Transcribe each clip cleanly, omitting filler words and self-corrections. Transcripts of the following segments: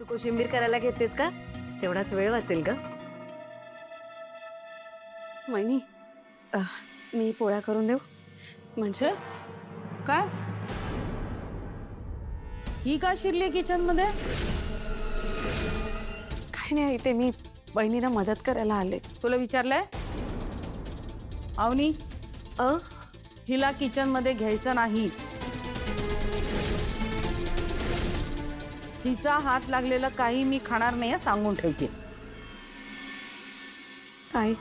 कोशिंबीर करायला घेतेस का? तेवढाच वेळ वाचेल का? वहिनी मी पोळ्या करून देऊ? म्हणजे काय ही का शिरली किचन मध्ये? काही नाही ते मी बहिणीला मदत करायला आले. तुला विचारलंय अवनी? अ हिला किचन मध्ये घ्यायचं नाही. हिचा हात लागलेलं काही मी खाणार नाही हं, सांगून ठेवते. आई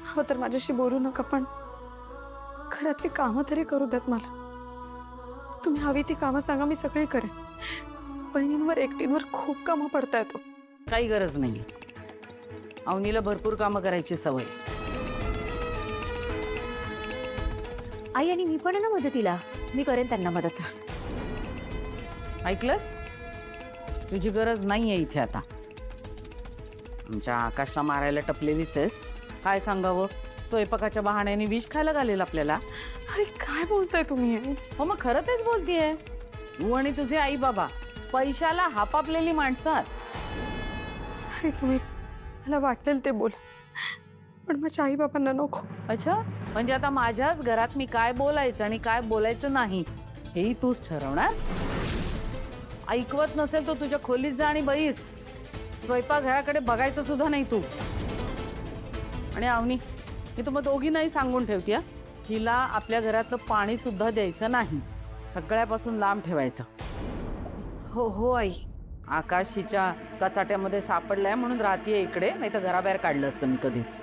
हो तर माझ्याशी बोलू नका, पण घरातली कामं तरी करू द्यात मला. तुम्ही हवी ती कामं सांगा, मी सगळी करेन. बहिणींवर एकटींवर खूप कामं पडतायत. काही गरज नाही. अवनीला भरपूर कामं करायची सवय. आई आणि मी पण आहे ना मदतीला. मी करेन त्यांना मदत. ऐकलंस? तुझी गरज नाहीये इथे आता. आमच्या आकाशला मारायला टपलेलीच आहेस. काय सांगावं? स्वयंपाकाच्या बहाण्याने विष खायला घालेल आपल्याला. अरे काय बोलताय तुम्ही? हो मग खरं तेच बोलतीये. तू आणि तुझे आई बाबा पैशाला हापापलेली माणसं आहात. आई तुम्ही मला वाटेल ते बोल, पण माझ्या आई बाबांना नको. अच्छा, म्हणजे आता माझ्याच घरात मी काय बोलायचं आणि काय बोलायचं नाही हेही तूच ठरवणार? ऐकवत नसेल तर तुझ्या खोलीत जा आणि बैस. स्वयंपाकघराकडे बघायचं सुद्धा नाही तू. आणि अवनी, मी तुम्हाला दोघींनाही सांगून ठेवते, हिला आपल्या घरातलं पाणी सुद्धा द्यायचं नाही. सगळ्यापासून लांब ठेवायचं. हो हो आई. आकाश हिच्या कचाट्यामध्ये सापडलाय म्हणून राहतीये इकडे, नाही तर घराबाहेर काढलं असतं मी कधीच.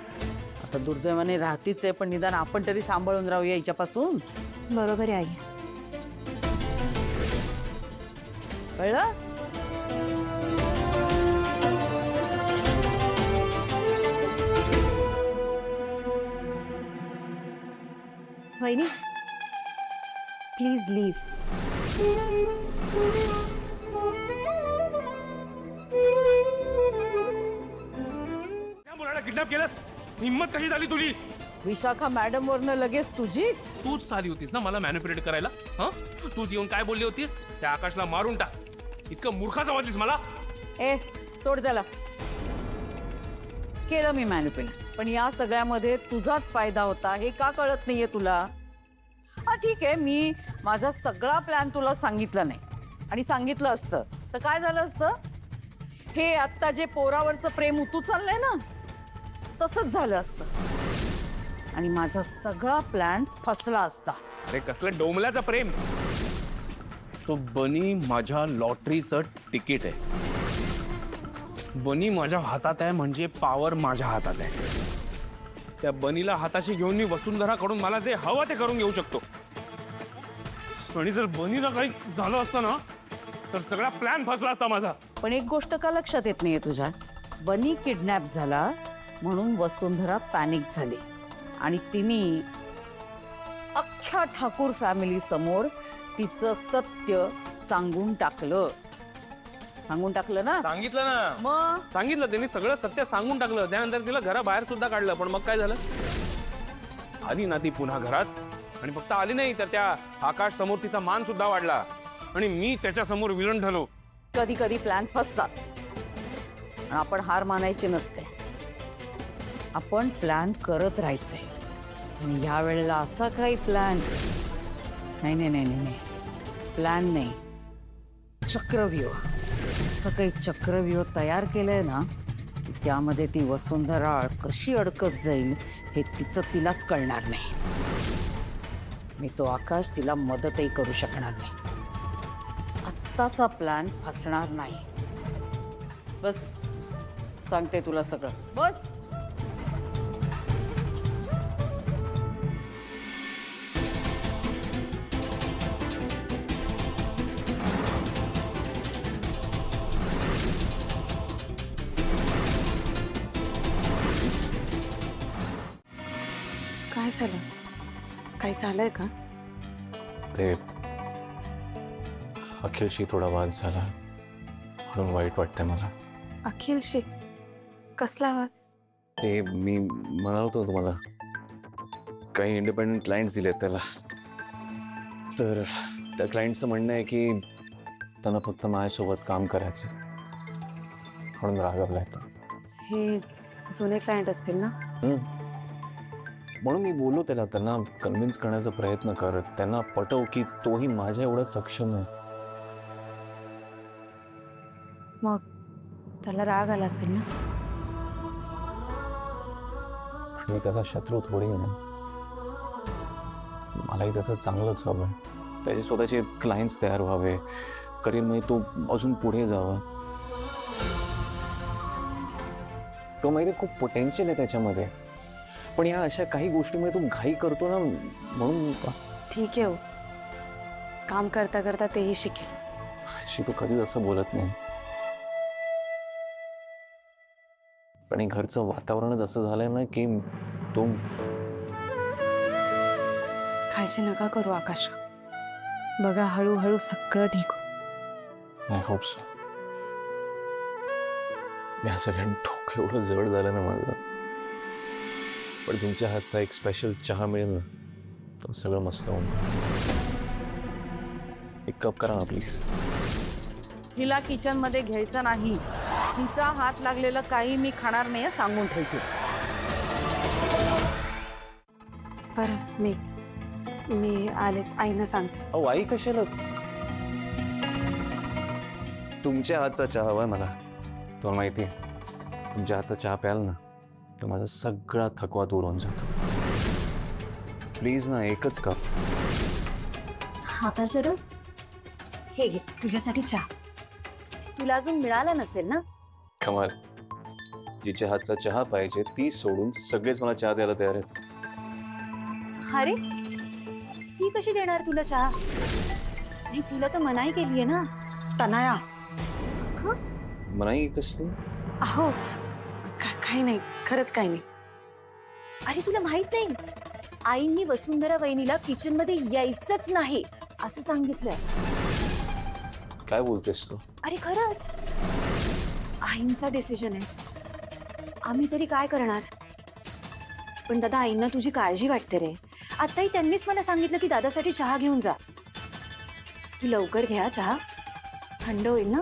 आता दुर्दैवाने राहतीच आहे, पण निदान आपण तरी सांभाळून राहूया हिच्यापासून. बरोबर आहे आई. कळलं? वहिनी प्लीज लीव. त्या मुलाला किडनॅप केलंस? हिम्मत कशी झाली तुझी? विशाखा मॅडम वरनं लगेच तुझी? तूच आली होतीस ना मला मॅनिप्युलेट करायला. तूच येऊन काय बोलली होतीस? त्या आकाशला मारून टाक. इतकं मूर्खा समजलीस मला? ए सोड त्याला. केलं मी मॅनिप्युलेट, पण या सगळ्यामध्ये तुझाच फायदा होता हे का कळत नाहीये तुला? हा ठीक आहे, मी माझा सगळा प्लॅन तुला सांगितला नाही, आणि सांगितलं असतं तर काय झालं असतं? हे आत्ता जे पोरावरचं प्रेम उतू चाललंय ना, तसंच झालं असतं आणि माझा सगळा प्लॅन फसला असता. अरे कसलं डोमल्याचं प्रेम. तो बनी माझ्या लॉटरीचं तिकीट आहे. बनी माझ्या हातात आहे म्हणजे पॉवर माझ्या हातात आहे. त्या बनीला हाताशी घेऊन मी वसुंधराकडून मला जे हवं ते करून घेऊ शकतो. आणि जर बनीला काही झालं असतं ना तर सगळा प्लॅन फसला असता माझा. पण एक गोष्ट का लक्षात येत नाहीये तुझ्या? बनी किडनॅप झाला म्हणून वसुंधरा पॅनिक झाली आणि तिने अख्ख्या ठाकूर फॅमिली समोर तिचं सत्य सांगून टाकलं. सांगून टाकलं ना? सांगितलं ना. मग सांगितलं त्यांनी सगळं सत्य सांगून टाकलं. त्यानंतर तिला घराबाहेर सुद्धा काढलं. पण मग काय झालं? आली ना ती पुन्हा घरात, आणि फक्त आली नाही तर त्या आकाश समोर तिचा मान सुद्धा वाढला आणि मी त्याच्या समोर विलन ठरलो. कधी कधी प्लॅन फसतात आणि आपण हार मानायची नसते. आपण प्लॅन करत राहायचंय. आणि या वेळेला असा काही प्लॅन नाही नाही नाही नाही प्लॅन नाही, चक्रव्यूह. असं काही चक्रव्यूह तयार केलंय ना की त्यामध्ये ती वसुंधरा कशी अडकत जाईल हे तिलाच कळणार नाही. मी तो आकाश तिला मदतही करू शकणार नाही. आत्ताचा प्लॅन फसणार नाही. बस सांगते तुला सगळं. बस. काय झालं? काय झालंय का? ते अखिलशी थोडा वाद झाला म्हणून वाईट वाटतंय मला. अखिलशी? कसला वाद? ते मी म्हणालो होतो तुम्हाला, काही इंडिपेंडंट क्लायंट्स दिलेत त्याला, तर त्या क्लायंटचं म्हणणं आहे की त्यांना फक्त माझ्यासोबत काम करायचं. म्हणून रागवलाय तर. हे जुने क्लायंट असतील ना? म्हणून मी बोललो त्याला, त्यांना कन्व्हिन्स करण्याचा प्रयत्न कर, त्यांना पटव की तोही माझ्या एवढाच सक्षम आहे. मग त्याला राग आला असेल ना? मी त्याचा शत्रू थोडी नाही. मलाही त्याचं चांगलंच हवं. त्याचे स्वतःचे क्लायंट्स तयार व्हावे, करिअरमध्ये तो अजून पुढे जावा. तो माहिती खूप पोटेन्शियल आहे त्याच्यामध्ये, पण या अशा काही गोष्टीमुळे तू घाई करतो ना, म्हणून ठीक आहे हो, काम करता करता तेही शिकेल. अशी तू कधीच असं बोलत नाही. पण हे घरचं वातावरणच असं झालंय ना की तू काळजी नका करू आकाश, बघा हळूहळू सगळं ठीक होईल. I hope so. या सगळ्या डोकं एवढं जड झालं ना माझं, पण तुमच्या हातचा एक स्पेशल चहा मिळेल ना तर सगळं मस्त होऊन जाईल. एक कप करा ना प्लीज. हिला किचन मध्ये घ्यायचं नाही. तिचा हात लागलेलं काही मी खाणार नाही हे सांगून ठेवते. बरं मी आलेच, आईनं सांगते. अहो आई कशाला? तुमच्या हातचा चहा हवाय मला. तुम्हाला माहिती आहे, तुमच्या हातचा चहा प्याल ना तर माझा सगळा थकवा दूर होऊन जातो. प्लीज ना, एकच कप. आता जरूर हे घे तुझ्यासाठी चहा. तुला अजून मिळाला नसेल ना? कमाल. जिच्या हातचा चहा पाहिजे ती सोडून सगळेच मला चहा द्यायला तयार आहेत. अरे ती कशी देणार तुला चहा? नाही, तिला तर मनाई केलीये ना. तनाया, मनाई कसली? अहो काही नाही, खरंच काही नाही. अरे तुला माहित नाही, आईंनी वसुंधरा वहिनीला किचन मध्ये यायचंच नाही असं सांगितलंय. काय बोलतेस तू? अरे खरंच, आईंचा डिसिजन आहे. आम्ही तरी काय करणार. पण दादा, आईंना तुझी काळजी वाटते रे. आताही त्यांनीच मला सांगितलं की दादासाठी चहा घेऊन जा. तू लवकर घ्या चहा, थंड होईल ना.